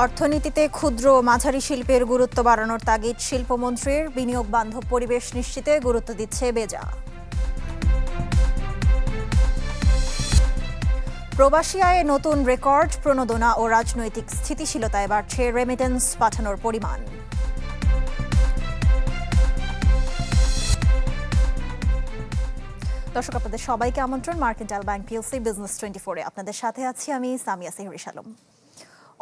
অর্থনীতিতে ক্ষুদ্র ও মাঝারি শিল্পের গুরুত্ব বাড়ানোর তাগিদ শিল্পমন্ত্রীর। বিনিয়োগ বান্ধব পরিবেশ নিশ্চিতে গুরুত্ব দিচ্ছে বেজা। প্রবাসী আয়ে নতুন রেকর্ড, প্রণোদনা ও রাজনৈতিক স্থিতিশীলতায় বাড়ছে রেমিটেন্স পাঠানোর পরিমাণ। দর্শক, আপনাদের সবাইকে আমন্ত্রণ মার্কেন্টাইল ব্যাংক পিএলসি বিজনেস 24-এ। আপনাদের সাথে আছি আমি সামিয়া সেহরিস আলম।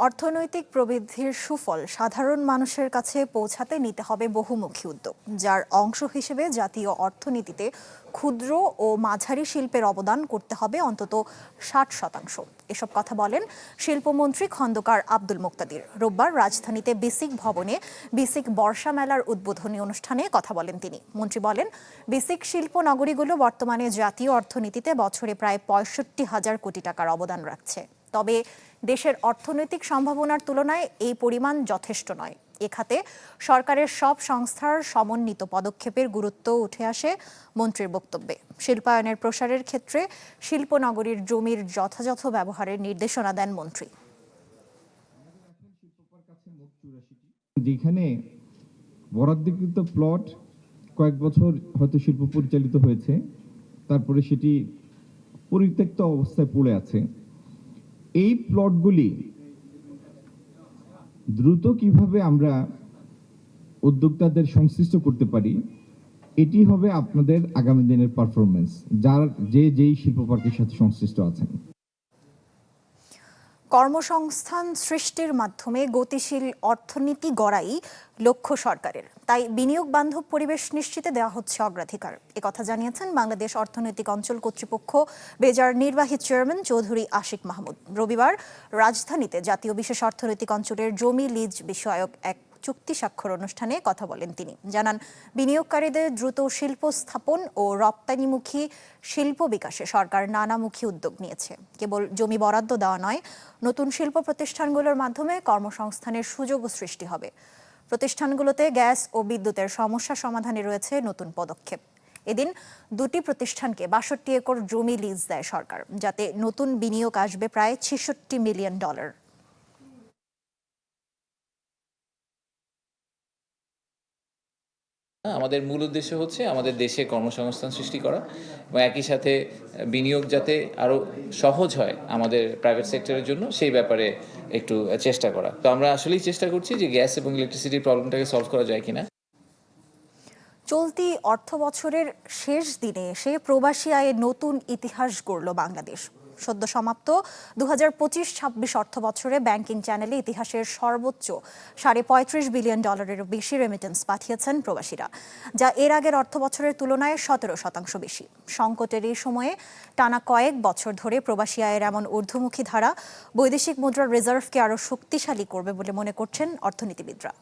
অর্থনৈতিক প্রবৃদ্ধির সুফল সাধারণ মানুষের কাছে পৌঁছাতে নিতে হবে বহুমুখী উদ্যোগ, যার অংশ হিসেবে জাতীয় অর্থনীতিতে ক্ষুদ্র ও মাঝারি শিল্পের অবদান করতে হবে অন্তত 60%। এসব কথা বলেন শিল্পমন্ত্রী খন্দকার আব্দুল মুক্তাদির। রোববার রাজধানীতে বিসিক ভবনে বিসিক বর্ষা মেলার উদ্বোধনী অনুষ্ঠানে কথা বলেন তিনি। মন্ত্রী বলেন, বিসিক শিল্প নগরীগুলো বর্তমানে জাতীয় অর্থনীতিতে বছরে প্রায় 65,000 কোটি টাকার অবদান রাখছে। তবে দেশের অর্থনৈতিক সম্ভাবনার তুলনায় এই পরিমাণ যথেষ্ট নয়। এ খাতে সরকারের সব সংস্থার সমন্বিত পদক্ষেপের গুরুত্ব উঠে আসে মন্ত্রীর বক্তব্যে। শিল্পায়নের প্রসারের ক্ষেত্রে শিল্পনগরীর জমির যথাযথ ব্যবহারের নির্দেশনা দেন মন্ত্রী। যেখানে বরাদ্দকৃত প্লট কয়েক বছর হয়তো শিল্প পরিচালিত হয়েছে, তারপরে সেটি পরিত্যক্ত অবস্থায় পড়ে আছে, এই প্লটগুলি দ্রুত কিভাবে আমরা উদ্যোক্তাদের সংশ্লিষ্ট করতে পারি, এটি হবে আপনাদের আগামী দিনের পারফরমেন্স, যার যেই শিল্প পার্কের সাথে সংশ্লিষ্ট আছেন। কর্মসংস্থান সৃষ্টির মাধ্যমে গতিশীল অর্থনীতি গড়াই লক্ষ্য সরকারের, তাই বিনিয়োগ বান্ধব পরিবেশ নিশ্চিতে দেওয়া হচ্ছে অগ্রাধিকার। একথা জানিয়েছেন বাংলাদেশ অর্থনৈতিক অঞ্চল কর্তৃপক্ষ বেজার নির্বাহী চেয়ারম্যান চৌধুরী আশিক মাহমুদ। রবিবার রাজধানীতে জাতীয় বিশেষ অর্থনৈতিক অঞ্চলের জমি লিজ বিষয়ক এক চুক্তি স্বাক্ষর অনুষ্ঠানে কথা বলেন তিনি। জানান, বিনিয়োগকারীদের দ্রুত শিল্প স্থাপন ও রপ্তানিমুখী শিল্প বিকাশে সরকার নানামুখী উদ্যোগ নিয়েছে। কেবল জমি বরাদ্দ দেওয়া নয়, নতুন শিল্প প্রতিষ্ঠানগুলোর মাধ্যমে কর্মসংস্থানের সুযোগও সৃষ্টি হবে। প্রতিষ্ঠানগুলোতে গ্যাস ও বিদ্যুতের সমস্যা সমাধানে রয়েছে নতুন পদক্ষেপ। এদিন দুটি প্রতিষ্ঠানকে 62 একর জমি লিজ দেয় সরকার, যাতে নতুন বিনিয়োগ আসবে প্রায় $66 মিলিয়ন। আমাদের মূল উদ্দেশ্য হচ্ছে আমাদের দেশে কর্মসংস্থান সৃষ্টি করা এবং একই সাথে বিনিয়োগ যাতে আরও সহজ হয় আমাদের প্রাইভেট সেক্টরের জন্য, সেই ব্যাপারে একটু চেষ্টা করা। তো আমরা আসলেই চেষ্টা করছি যে গ্যাস এবং ইলেকট্রিসিটির প্রবলেমটাকে সলভ করা যায় কিনা। চলতি অর্থ বছরের শেষ দিনে এসে প্রবাসী আয়ে নতুন ইতিহাস গড়ল বাংলাদেশ। সদ্য সমাপ্ত 2025-26 অর্থ বছরে ব্যাংকিং চ্যানেলে ইতিহাসের সর্বোচ্চ $35 বিলিয়ন বেশি রেমিটেন্স পাঠিয়েছেন প্রবাসীরা, যা এর আগের অর্থ বছরের তুলনায় 17% বেশি। সংকটের এই সময়ে টানা কয়েক বছর ধরে প্রবাসী আয়ের এমন ঊর্ধ্বমুখী ধারা বৈদেশিক মুদ্রার রিজার্ভকে আরও শক্তিশালী করবে বলে মনে করছেন অর্থনীতিবিদরা।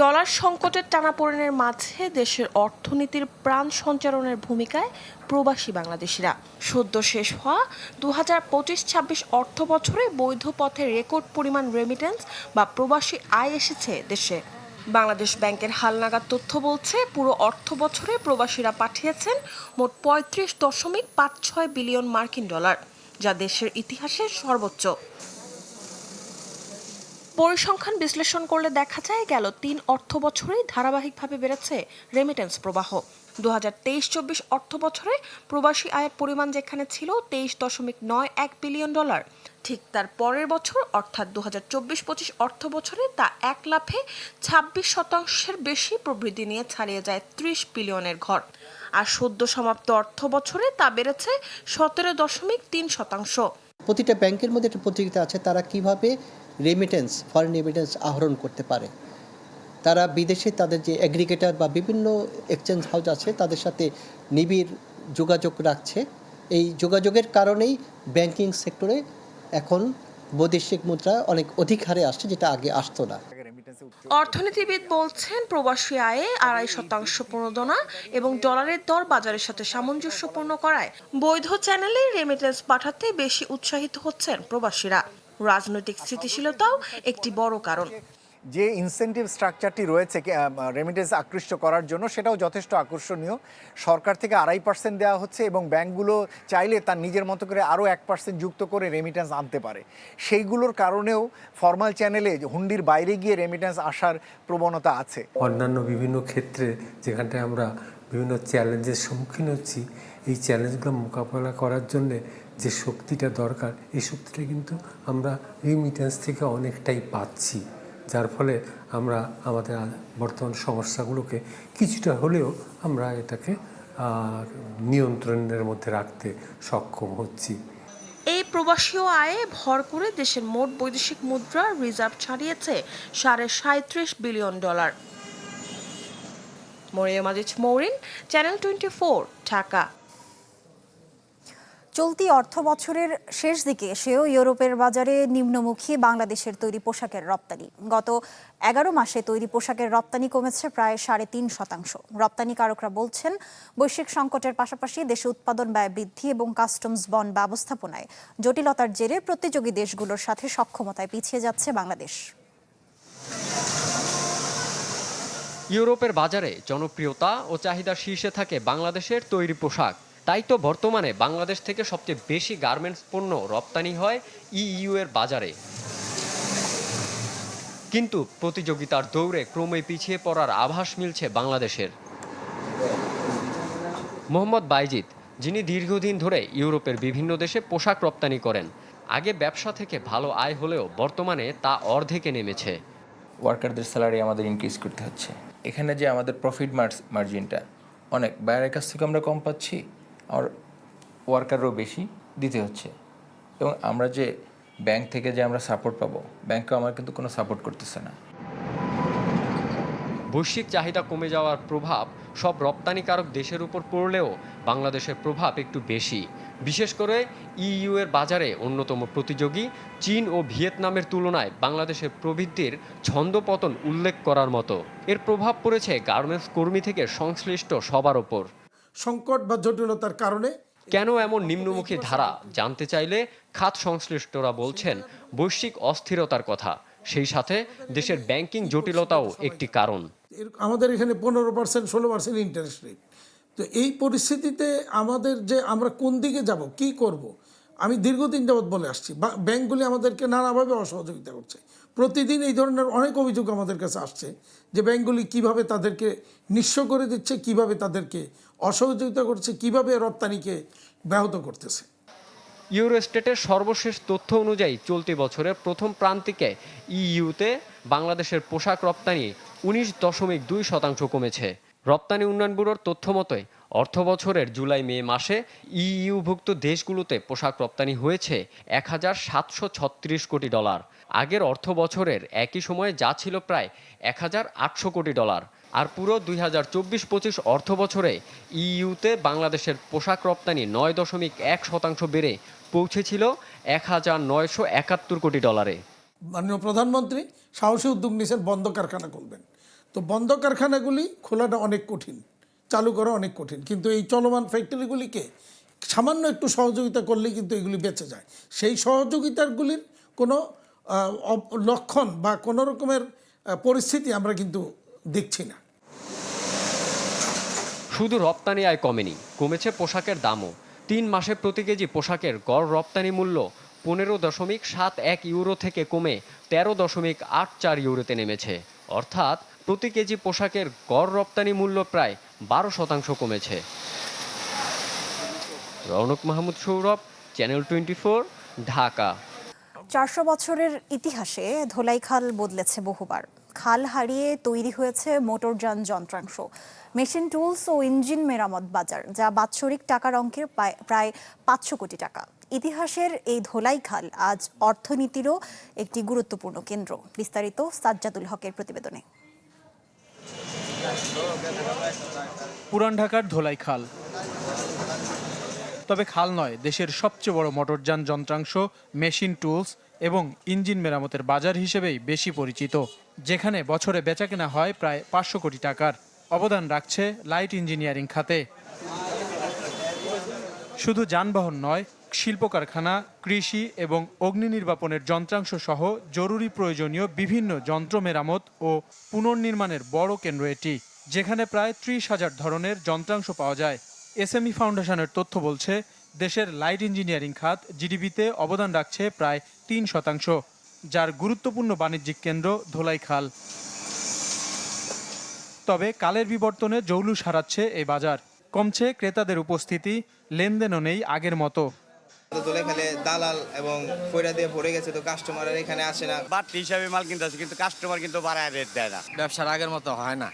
ডলার সংকটের টানাপোড়েনের মাঝে দেশের অর্থনীতির প্রাণ সঞ্চারণের ভূমিকায় প্রবাসী বাংলাদেশিরা। সদ্য শেষ হওয়া 2025-26 অর্থ বছরে বৈধ পথে রেকর্ড পরিমাণ রেমিটেন্স বা প্রবাসী আয় এসেছে দেশে। বাংলাদেশ ব্যাংকের হালনাগাদ তথ্য বলছে, পুরো অর্থ বছরে প্রবাসীরা পাঠিয়েছেন মোট $35.56 বিলিয়ন মার্কিন ডলার, যা দেশের ইতিহাসে সর্বোচ্চ। পরিসংখ্যান বিশ্লেষণ করলে দেখা যায়, গেল 3 অর্থ বছরেই ধারাবাহিকভাবে বেড়েছে রেমিটেন্স প্রবাহ। 2023-24 অর্থ বছরে প্রবাসী আয়ের পরিমাণ যেখানে ছিল $23.91 বিলিয়ন, ঠিক তার পরের বছর অর্থাৎ 2024-25 অর্থ বছরে তা এক লাফে 26% বেশি প্রবৃদ্ধি নিয়ে ছাড়িয়ে যায় 30 বিলিয়নের ঘর। আর সদ্য সমাপ্ত অর্থ বছরে তা বেড়েছে 17.3%। প্রতিটা ব্যাংকের মধ্যে একটা প্রতিযোগিতা আছে, তারা কিভাবে রেমিটেন্স, ফরেন রেমিটেন্স আহরণ করতে পারে। তারা বিদেশে তাদের যে অ্যাগ্রিগেটর বা বিভিন্ন এক্সচেঞ্জ হাউস আছে তাদের সাথে নিবিড় যোগাযোগ রাখছে। এই যোগাযোগের কারণেই ব্যাংকিং সেক্টরে এখন বৈদেশিক মুদ্রা অনেক অধিক হারে আসছে, যেটা আগে আসতো না। অর্থনীতিবিদ বলছেন, প্রবাসী আয়ে 2.5% প্রণোদনা এবং ডলারের দর বাজারের সাথে সামঞ্জস্যপূর্ণ করায় বৈধ চ্যানেলে রেমিটেন্স পাঠাতে বেশি উৎসাহিত হচ্ছেন প্রবাসীরা। রাজনৈতিক স্থিতিশীলতাও একটি বড় কারণ। যে ইনসেনটিভ স্ট্রাকচারটি রয়েছে রেমিটেন্স আকৃষ্ট করার জন্য, সেটাও যথেষ্ট আকর্ষণীয়। সরকার থেকে 2.5% দেওয়া হচ্ছে এবং ব্যাংকগুলো চাইলে তার নিজের মতো করে আরও 1% যুক্ত করে রেমিটেন্স আনতে পারে। সেইগুলোর কারণেও ফর্মাল চ্যানেলে হুন্ডির বাইরে গিয়ে রেমিটেন্স আসার প্রবণতা আছে। অন্যান্য বিভিন্ন ক্ষেত্রে যেখানটায় আমরা বিভিন্ন চ্যালেঞ্জের সম্মুখীন হচ্ছি, এই চ্যালেঞ্জগুলো মোকাবেলা করার জন্যে যে শক্তিটা দরকার, এই শক্তিটা কিন্তু আমরা রেমিটেন্স থেকে অনেকটাই পাচ্ছি, যার ফলে আমরা আমাদের বর্তমান সমস্যাগুলোকে কিছুটা হলেও আমরা এটাকে নিয়ন্ত্রণের মধ্যে রাখতে সক্ষম হচ্ছি। এই প্রবাসী আয়ে ভর করে দেশের মোট বৈদেশিক মুদ্রা রিজার্ভ ছাড়িয়েছে $37 বিলিয়ন। মরিয়ম আজিজ মৌরিন, চ্যানেল 24, ঢাকা। চলতি অর্থ বছরের শেষ দিকে এসেও ইউরোপের বাজারে নিম্নমুখী বাংলাদেশের তৈরি পোশাকের রপ্তানি। গত 11 মাসে তৈরি পোশাকের রপ্তানি কমেছে প্রায় 3.5%। রপ্তানিকারকরা বলছেন, বৈশ্বিক সংকটের পাশাপাশি দেশে উৎপাদন ব্যয় বৃদ্ধি এবং কাস্টমস বন্ড ব্যবস্থাপনায় জটিলতার জেরে প্রতিযোগী দেশগুলোর সাথে সক্ষমতায় পিছিয়ে যাচ্ছে বাংলাদেশ। ইউরোপের বাজারে জনপ্রিয়তা ও চাহিদার শীর্ষে থাকে বাংলাদেশের তৈরি পোশাক। তাই তো বর্তমানে বাংলাদেশ থেকে সবচেয়ে বেশি গার্মেন্টস পণ্য রপ্তানি হয় ইইউ এর বাজারে। কিন্তু প্রতিযোগিতার দৌড়ে ক্রমেই পিছিয়ে পড়ার আভাস মিলছে বাংলাদেশের। মোহাম্মদ বাইজিদ, যিনি দীর্ঘদিন ধরে ইউরোপের বিভিন্ন দেশে পোশাক রপ্তানি করেন, আগে ব্যবসা থেকে ভালো আয় হলেও বর্তমানে তা অর্ধেকে নেমেছে। ওয়ার্কারদের স্যালারি আমাদের ইনক্রিজ করতে হচ্ছে। এখানে যে আমাদের প্রফিট মার্জিনটা অনেক বাইরের কাছ থেকে আমরা কম পাচ্ছি, আর ওয়ার্কারও বেশি দিতে হচ্ছে। এবং আমরা যে ব্যাংক থেকে যে আমরা সাপোর্ট পাবো, ব্যাংকও আমার কিন্তু কোনো সাপোর্ট করতেছে না। বৈশ্বিক চাহিদা কমে যাওয়ার প্রভাব সব রপ্তানিকারক দেশের উপর পড়লেও বাংলাদেশের প্রভাব একটু বেশি। বিশেষ করে ইইউ এর বাজারে অন্যতম প্রতিযোগী চীন ও ভিয়েতনামের তুলনায় বাংলাদেশের প্রবৃদ্ধির ছন্দপতন উল্লেখ করার মতো। এর প্রভাব পড়েছে গার্মেন্টস কর্মী থেকে সংশ্লিষ্ট সবার ওপর। সংকট বা জটিলতার কারণে কেন এমন নিম্নমুখী ধারা জানতে চাইলে খাত সংশ্লিষ্টরা বলছেন, বৈশ্বিক অস্থিরতার কথা, সেই সাথে দেশের ব্যাংকিং জটিলতাও একটি কারণ। আমাদের এখানে 15%, 16% ইন্টারেস্ট রেট। তো এই পরিস্থিতিতে আমাদের যে আমরা কোন দিকে যাব, কি করব, আমি দীর্ঘদিন যাবৎ বলে আসছি, ব্যাংকগুলি আমাদেরকে নানাভাবে অসহযোগিতা করছে। প্রতিদিন এই ধরনের অনেক অভিযোগ আমাদের কাছে আসছে যে ব্যাংকগুলি কিভাবে তাদেরকে নিঃস্ব করে দিচ্ছে, কিভাবে তাদেরকে অসহযোগিতা করছে, কিভাবে রপ্তানিকে ব্যাহত করতেছে। ইউরোস্টেটের সর্বশেষ তথ্য অনুযায়ী চলতি বছরের প্রথম প্রান্তিকে ইইউতে বাংলাদেশের পোশাক রপ্তানি 19.2% কমেছে। রপ্তানি উন্নয়ন ব্যুরোর তথ্য মতে অর্থ বছরের জুলাই-মে মাসে ইইউভুক্ত দেশগুলোতে পোশাক রপ্তানি হয়েছে $1,736 কোটি। আগের অর্থ বছরের একই সময়ে যা ছিল প্রায় $1,800 কোটি। আর পুরো 2024-25 অর্থ বছরে ইইউতে বাংলাদেশের পোশাক রপ্তানি 9.1% বেড়ে পৌঁছেছিল $1,971 কোটি। মাননীয় প্রধানমন্ত্রী সাহসী উদ্যোগ নিয়েছেন, বন্ধ কারখানা খুলবেন। তো বন্ধ কারখানাগুলি খোলাটা অনেক কঠিন, চালু করা অনেক কঠিন, কিন্তু এই চলমান ফ্যাক্টরিগুলিকে সামান্য একটু সহযোগিতা করলেই কিন্তু এগুলি বেঁচে যায়। সেই সহযোগিতাগুলির কোনো লক্ষণ বা কোনো রকমের পরিস্থিতি আমরা কিন্তু দেখছি না। শুধু রপ্তানি আয় কমেনি, কমেছে পোশাকের দামও। 3 মাসে প্রতি কেজি পোশাকের গড় রপ্তানি মূল্য 15.71 ইউরো থেকে কমে 13.84 ইউরোতে নেমেছে। অর্থাৎ প্রতি কেজি পোশাকের গড় রপ্তানি মূল্য প্রায় 12% কমেছে। রৌনক মাহমুদ সৌরভ, চ্যানেল 24, ঢাকা। 400 বছরের ইতিহাসে ধোলাইখাল বদলেছে বহুবার। খাল হারিয়ে তৈরি হয়েছে মোটরযান যন্ত্রাংশ, মেশিন টুলস ও ইঞ্জিন মেরামত বাজার, যা বাৎসরিক টাকার অঙ্কের প্রায় 500 কোটি টাকা। ইতিহাসের এই ধোলাইখাল আজ অর্থনীতিরও একটি গুরুত্বপূর্ণ কেন্দ্র। বিস্তারিত সাজ্জাদুল হকের প্রতিবেদনে। পুরান ঢাকার ধোলাইখাল, তবে খাল নয়, দেশের সবচেয়ে বড় মোটরযান যন্ত্রাংশ, মেশিন টুলস এবং ইঞ্জিন মেরামতের বাজার হিসেবেই বেশি পরিচিত, যেখানে বছরে বেচাকেনা হয় প্রায় 500 কোটি টাকার। অবদান রাখছে লাইট ইঞ্জিনিয়ারিং খাতে। শুধু যানবাহন নয়, শিল্প কারখানা, কৃষি এবং অগ্নি নির্বাপনের যন্ত্রাংশ সহ জরুরি প্রয়োজনীয় বিভিন্ন যন্ত্র মেরামত ও পুনর্নির্মাণের বড় কেন্দ্র এটি, যেখানে প্রায় ৩০,০০০ ধরনের যন্ত্রাংশ পাওয়া যায়। এসএমই ফাউন্ডেশনের তথ্য বলছে, দেশের লাইট ইঞ্জিনিয়ারিং খাত জিডিপিতে অবদান রাখছে প্রায় ৩%, যার গুরুত্বপূর্ণ বাণিজ্যিক কেন্দ্র ধোলাইখাল। তবে কালের বিবর্তনে জৌলুস হারাচ্ছে এই বাজার। কমছে ক্রেতাদের উপস্থিতি, লেনদেনও নেই আগের মতো। ধোলাইখালে দালাল এবং ফয়রা দিয়ে ভরে গেছে, তো কাস্টমার এখানে আসে না। বাড়তি হিসাবে মাল কিনতেছে, কিন্তু কাস্টমার কিন্তু বাড়ায় রেট দেয় না। ব্যবসার আগের মতো হয় না,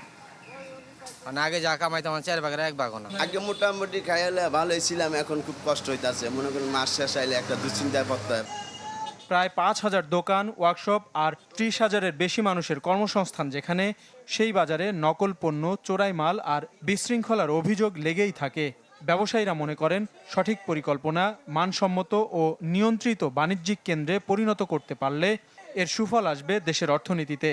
মানে আগে যা কামাইতাম 4 ভাগের 1 ভাগও না। আগে মোটামুটি খাইলে ভালোই ছিলাম, এখন খুব কষ্ট হইতাছে। মনে করেন মাস শেষ আইলে একটা দুশ্চিন্তায় পড়তে হয়। প্রায় ৫,০০০ দোকান, ওয়ার্কশপ আর ৩০,০০০-এর বেশি মানুষের কর্মসংস্থান যেখানে, সেই বাজারে নকল পণ্য, চোরাই মাল আর বিশৃঙ্খলার অভিযোগ লেগেই থাকে। ব্যবসায়ীরা মনে করেন, সঠিক পরিকল্পনা, মানসম্মত ও নিয়ন্ত্রিত বাণিজ্যিক কেন্দ্রে পরিণত করতে পারলে এর সুফল আসবে দেশের অর্থনীতিতে।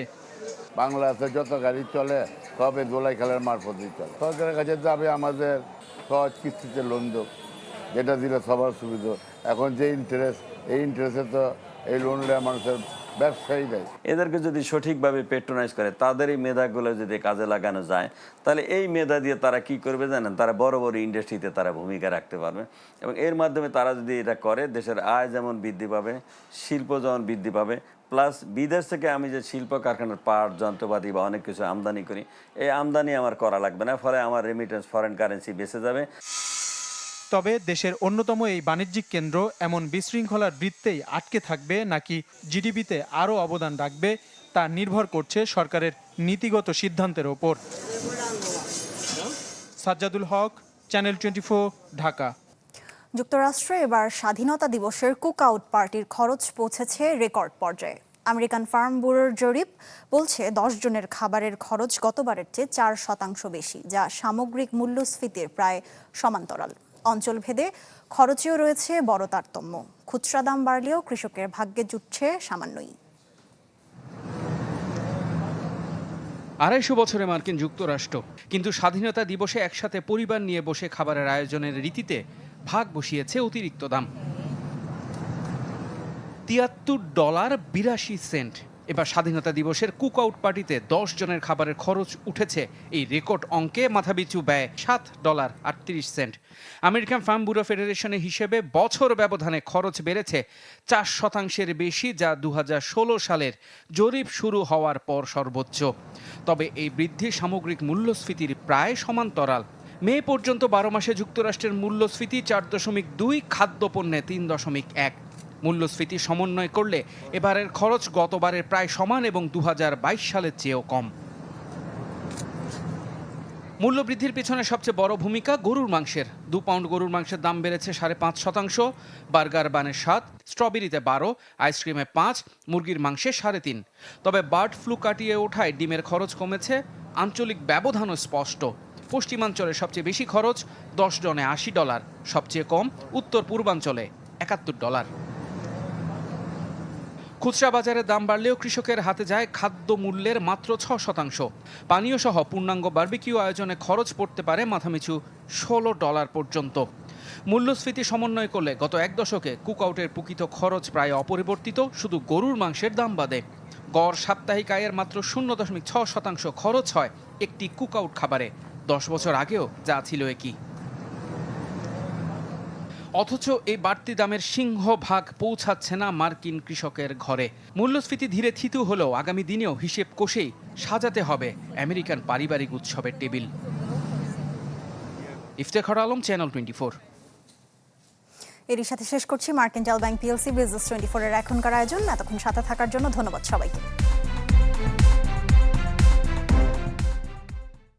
বাংলাদেশে যত গাড়ি চলে সবে ধোলাইখালের মারফতই চলে। সরকারের কাছে যাবে আমাদের সহজ কিস্তিতে লোন দেব, যেটা দিলে সবার সুবিধা। এখন যে ইন্টারেস্ট, এই ইন্টারেস্টে তো এই লোন নেওয়া মানুষের ব্যবসায়ী দেয়। এদেরকে যদি সঠিকভাবে পেট্রোনাইজ করে, তাদের এই মেধাগুলো যদি কাজে লাগানো যায়, তাহলে এই মেধা দিয়ে তারা কি করবে জানেন, তারা বড় বড় ইন্ডাস্ট্রিতে তারা ভূমিকা রাখতে পারবে এবং এর মাধ্যমে তারা যদি এটা করে, দেশের আয় যেমন বৃদ্ধি পাবে, শিল্প যেমন বৃদ্ধি পাবে, প্লাস বিদেশ থেকে আমি যে শিল্প কারখানার পার্ট, যন্ত্রপাতি বা অনেক কিছু আমদানি করি, এই আমদানি আমার করা লাগবে না, ফলে আমার রেমিটেন্স, ফরেন কারেন্সি বেঁচে যাবে। তবে দেশের অন্যতম এই বাণিজ্যিক কেন্দ্র এমন বিশৃঙ্খলার বৃত্তেই আটকে থাকবে নাকি জিডিপিতে আরও অবদান রাখবে, তা নির্ভর করছে সরকারের নীতিগত সিদ্ধান্তের ওপর। সাজ্জাদুল হক, চ্যানেল 24, ঢাকা। যুক্তরাষ্ট্রে এবার স্বাধীনতা দিবসের কুক আউট পার্টির খরচ পৌঁছেছে রেকর্ড পর্যায়ে। আমেরিকান ফার্ম ব্যুরোর জরিপ বলছে 10 জনের খাবারের খরচ গতবারের চেয়ে 4% বেশি, যা সামগ্রিক মূল্যস্ফীতির প্রায় সমান্তরাল। অঞ্চলভেদে খরচেও রয়েছে বড় তারতম্য। খুচরা দাম বাড়লেও কৃষকের ভাগ্যে জুটছে সামান্যই। 250 বছরে মার্কিন যুক্তরাষ্ট্র, কিন্তু স্বাধীনতা দিবসে একসাথে পরিবার নিয়ে বসে খাবারের আয়োজনের রীতিতে ভাগ বসিয়েছে অতিরিক্ত দাম। $73.82। এবার স্বাধীনতা দিবসের কুক আউট পার্টিতে 10 জনের খাবারের খরচ উঠেছে এই রেকর্ড অঙ্কে। মাথাপিছু ব্যয় $7.38। আমেরিকান ফার্ম ব্যুরো ফেডারেশনের হিসেবে বছর ব্যবধানে খরচ বেড়েছে 4% বেশি, যা 2016 সালের জরিপ শুরু হওয়ার পর সর্বোচ্চ। তবে এই বৃদ্ধি সামগ্রিক মূল্যস্ফীতির প্রায় সমান্তরাল। মে পর্যন্ত 12 মাসে যুক্তরাষ্ট্রের মূল্যস্ফীতি 4.2, খাদ্যপণ্যে 3.1। মূল্যস্ফীতি সমন্বয় করলে এবারের খরচ গতবারের প্রায় সমান এবং 2022 সালের চেয়েও কম। মূল্যবৃদ্ধির পিছনে সবচেয়ে বড় ভূমিকা গরুর মাংসের। 2 পাউন্ড গরুর মাংসের দাম বেড়েছে 5.5%, বার্গার বানের 7, স্ট্রবেরিতে 12, আইসক্রিমে 5, মুরগির মাংসে 3.5। তবে বার্ড ফ্লু কাটিয়ে ওঠায় ডিমের খরচ কমেছে। আঞ্চলিক ব্যবধানও স্পষ্ট। পশ্চিমাঞ্চলে সবচেয়ে বেশি খরচ, 10 জনে $80, সবচেয়ে কম উত্তর পূর্বাঞ্চলে $71। খুচরা বাজারে দাম বাড়লেও কৃষকের হাতে যায় খাদ্য মূল্যের মাত্র 6%। পানীয় সহ পূর্ণাঙ্গ বারবিকিউ আয়োজনে খরচ পড়তে পারে মাথাপিছু $16 পর্যন্ত। মূল্যস্ফীতি সমন্বয় করলে গত 1 দশকে কুকআউটের প্রকৃত খরচ প্রায় অপরিবর্তিত, শুধু গরুর মাংসের দাম বাদে। গড় সাপ্তাহিক আয়ের মাত্র 0.6% খরচ হয় একটি কুকআউট খাবারে। 10 বছর আগেও যা ছিল একই। অথচ এই বাড়তি দামের সিংহভাগ পৌঁছাচ্ছে না মার্কিন কৃষকের ঘরে। মূল্যস্ফীতি ধীরে থিতু হলেও আগামী দিনেও হিসেব কষেই সাজাতে হবে আমেরিকান পারিবারিক উৎসবের টেবিল। ইফতেখার আলম, চ্যানেল 24। এরই সাথে শেষ করছি মার্কেন্টাইল ব্যাংক পিএলসি বিজনেস 24 এর এখনকার আয়োজন। এতক্ষণ সাথে থাকার জন্য ধন্যবাদ সবাইকে।